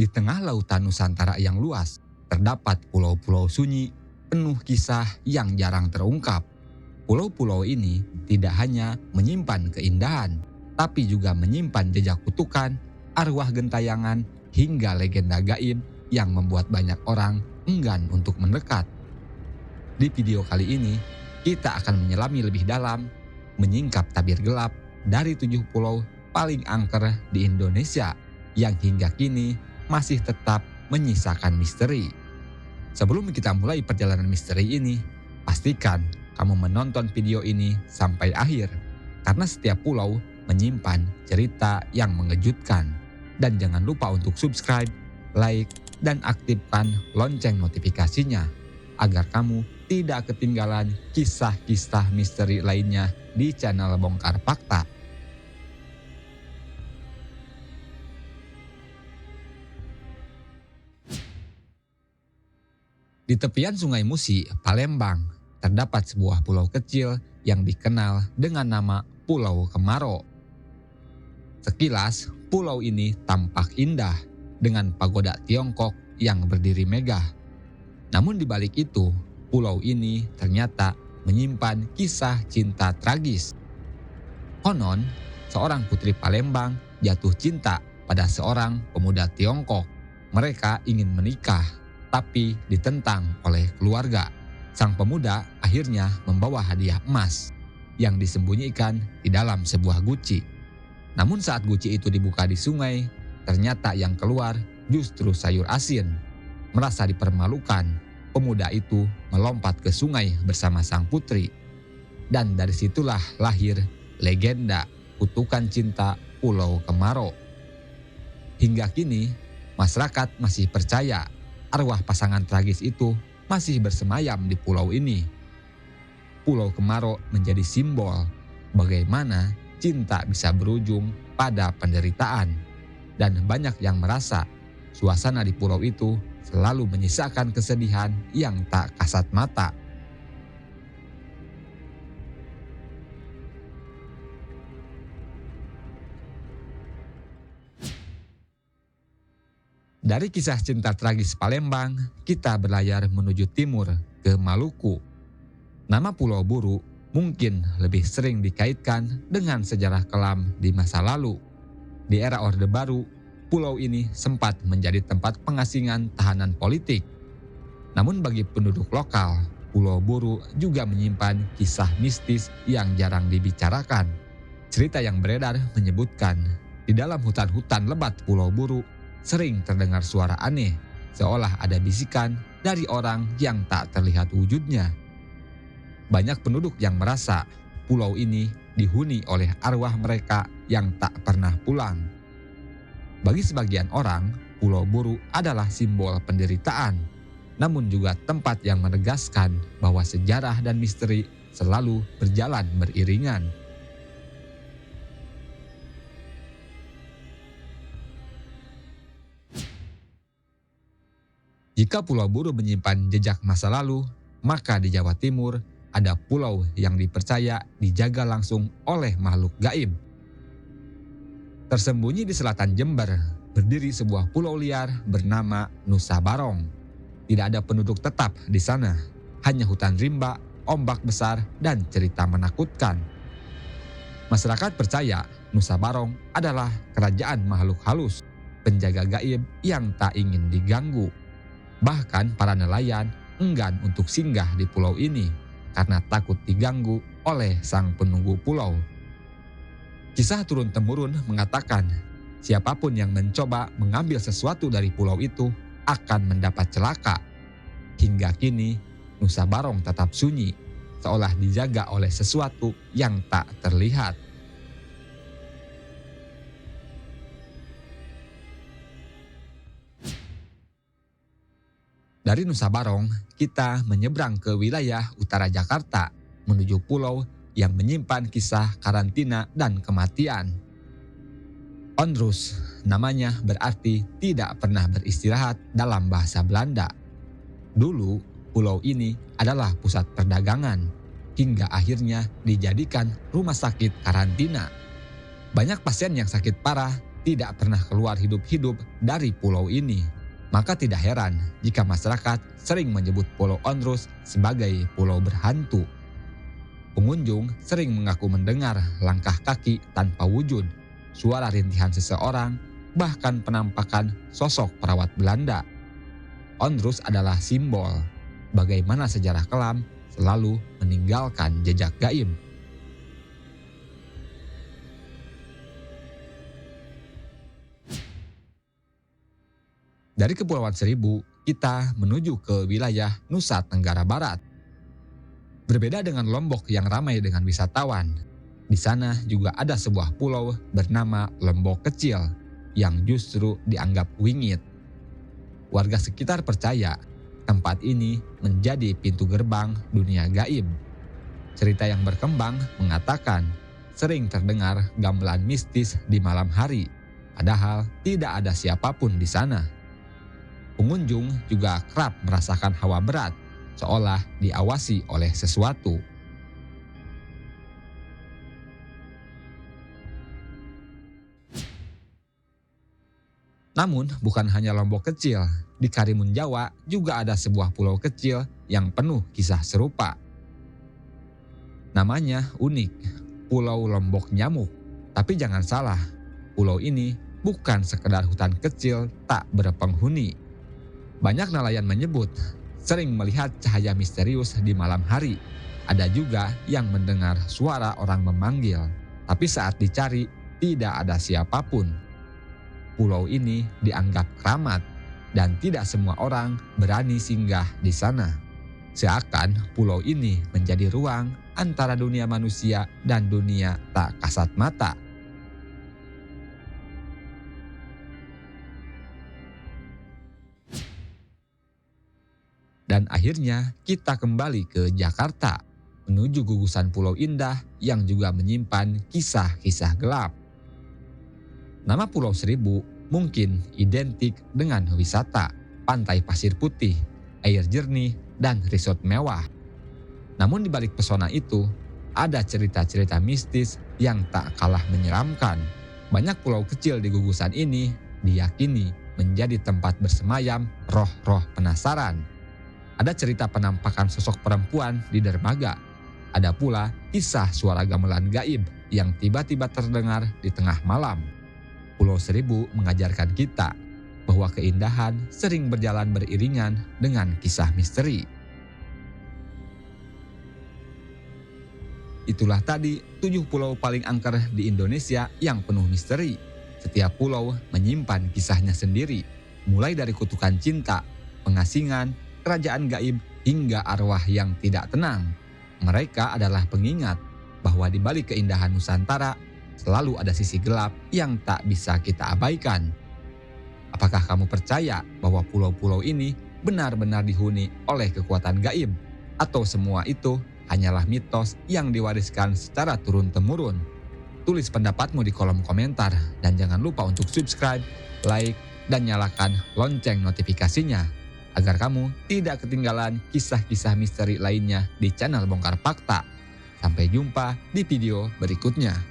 Di tengah lautan Nusantara yang luas, terdapat pulau-pulau sunyi penuh kisah yang jarang terungkap. Pulau-pulau ini tidak hanya menyimpan keindahan, tapi juga menyimpan jejak kutukan, arwah gentayangan, hingga legenda gaib yang membuat banyak orang enggan untuk mendekat. Di video kali ini, kita akan menyelami lebih dalam, menyingkap tabir gelap dari 7 pulau paling angker di Indonesia yang hingga kini masih tetap menyisakan misteri. Sebelum kita mulai perjalanan misteri ini, pastikan kamu menonton video ini sampai akhir, karena setiap pulau menyimpan cerita yang mengejutkan. Dan jangan lupa untuk subscribe, like, dan aktifkan lonceng notifikasinya, agar kamu tidak ketinggalan kisah-kisah misteri lainnya di channel Bongkar Fakta. Di tepian Sungai Musi, Palembang, terdapat sebuah pulau kecil yang dikenal dengan nama Pulau Kemaro. Sekilas, pulau ini tampak indah dengan pagoda Tiongkok yang berdiri megah. Namun di balik itu, pulau ini ternyata menyimpan kisah cinta tragis. Konon, seorang putri Palembang jatuh cinta pada seorang pemuda Tiongkok. Mereka ingin menikah, tapi ditentang oleh keluarga. Sang pemuda akhirnya membawa hadiah emas yang disembunyikan di dalam sebuah guci. Namun saat guci itu dibuka di sungai, ternyata yang keluar justru sayur asin. Merasa dipermalukan, pemuda itu melompat ke sungai bersama sang putri. Dan dari situlah lahir legenda kutukan cinta Pulau Kemaro. Hingga kini, masyarakat masih percaya arwah pasangan tragis itu masih bersemayam di pulau ini. Pulau Kemaro menjadi simbol bagaimana cinta bisa berujung pada penderitaan. Dan banyak yang merasa suasana di pulau itu selalu menyisakan kesedihan yang tak kasat mata. Dari kisah cinta tragis Palembang, kita berlayar menuju timur ke Maluku. Nama Pulau Buru mungkin lebih sering dikaitkan dengan sejarah kelam di masa lalu. Di era Orde Baru, pulau ini sempat menjadi tempat pengasingan tahanan politik. Namun bagi penduduk lokal, Pulau Buru juga menyimpan kisah mistis yang jarang dibicarakan. Cerita yang beredar menyebutkan, di dalam hutan-hutan lebat Pulau Buru sering terdengar suara aneh, seolah ada bisikan dari orang yang tak terlihat wujudnya. Banyak penduduk yang merasa pulau ini dihuni oleh arwah mereka yang tak pernah pulang. Bagi sebagian orang, Pulau Buru adalah simbol penderitaan, namun juga tempat yang menegaskan bahwa sejarah dan misteri selalu berjalan beriringan. Jika Pulau Buru menyimpan jejak masa lalu, maka di Jawa Timur ada pulau yang dipercaya dijaga langsung oleh makhluk gaib. Tersembunyi di selatan Jember, berdiri sebuah pulau liar bernama Nusa Barong. Tidak ada penduduk tetap di sana, hanya hutan rimba, ombak besar, dan cerita menakutkan. Masyarakat percaya Nusa Barong adalah kerajaan makhluk halus, penjaga gaib yang tak ingin diganggu. Bahkan para nelayan enggan untuk singgah di pulau ini karena takut diganggu oleh sang penunggu pulau. Kisah turun-temurun mengatakan, siapapun yang mencoba mengambil sesuatu dari pulau itu akan mendapat celaka. Hingga kini, Nusa Barong tetap sunyi, seolah dijaga oleh sesuatu yang tak terlihat. Dari Nusa Barong, kita menyeberang ke wilayah utara Jakarta menuju pulau yang menyimpan kisah karantina dan kematian. Onrus, namanya berarti tidak pernah beristirahat dalam bahasa Belanda. Dulu, pulau ini adalah pusat perdagangan, hingga akhirnya dijadikan rumah sakit karantina. Banyak pasien yang sakit parah tidak pernah keluar hidup-hidup dari pulau ini. Maka tidak heran jika masyarakat sering menyebut Pulau Onrus sebagai pulau berhantu. Pengunjung sering mengaku mendengar langkah kaki tanpa wujud, suara rintihan seseorang, bahkan penampakan sosok perawat Belanda. Onrus adalah simbol bagaimana sejarah kelam selalu meninggalkan jejak gaib. Dari Kepulauan Seribu, kita menuju ke wilayah Nusa Tenggara Barat. Berbeda dengan Lombok yang ramai dengan wisatawan, di sana juga ada sebuah pulau bernama Lombok Kecil yang justru dianggap wingit. Warga sekitar percaya tempat ini menjadi pintu gerbang dunia gaib. Cerita yang berkembang mengatakan sering terdengar gamelan mistis di malam hari, padahal tidak ada siapapun di sana. Pengunjung juga kerap merasakan hawa berat, seolah diawasi oleh sesuatu. Namun bukan hanya Lombok Kecil, di Karimun Jawa juga ada sebuah pulau kecil yang penuh kisah serupa. Namanya unik, Pulau Lombok Nyamuk. Tapi jangan salah, pulau ini bukan sekedar hutan kecil tak berpenghuni. Banyak nelayan menyebut sering melihat cahaya misterius di malam hari. Ada juga yang mendengar suara orang memanggil, tapi saat dicari tidak ada siapapun. Pulau ini dianggap keramat dan tidak semua orang berani singgah di sana. Seakan pulau ini menjadi ruang antara dunia manusia dan dunia tak kasat mata. Dan akhirnya kita kembali ke Jakarta, menuju gugusan Pulau Indah yang juga menyimpan kisah-kisah gelap. Nama Pulau Seribu mungkin identik dengan wisata, pantai pasir putih, air jernih, dan resort mewah. Namun di balik pesona itu, ada cerita-cerita mistis yang tak kalah menyeramkan. Banyak pulau kecil di gugusan ini diyakini menjadi tempat bersemayam roh-roh penasaran. Ada cerita penampakan sosok perempuan di dermaga. Ada pula kisah suara gamelan gaib yang tiba-tiba terdengar di tengah malam. Pulau Seribu mengajarkan kita bahwa keindahan sering berjalan beriringan dengan kisah misteri. Itulah tadi 7 pulau paling angker di Indonesia yang penuh misteri. Setiap pulau menyimpan kisahnya sendiri, mulai dari kutukan cinta, pengasingan, kerajaan gaib, hingga arwah yang tidak tenang. Mereka adalah pengingat bahwa di balik keindahan Nusantara selalu ada sisi gelap yang tak bisa kita abaikan. Apakah kamu percaya bahwa pulau-pulau ini benar-benar dihuni oleh kekuatan gaib? Atau semua itu hanyalah mitos yang diwariskan secara turun-temurun? Tulis pendapatmu di kolom komentar dan jangan lupa untuk subscribe, like, dan nyalakan lonceng notifikasinya agar kamu tidak ketinggalan kisah-kisah misteri lainnya di channel Bongkar Fakta. Sampai jumpa di video berikutnya.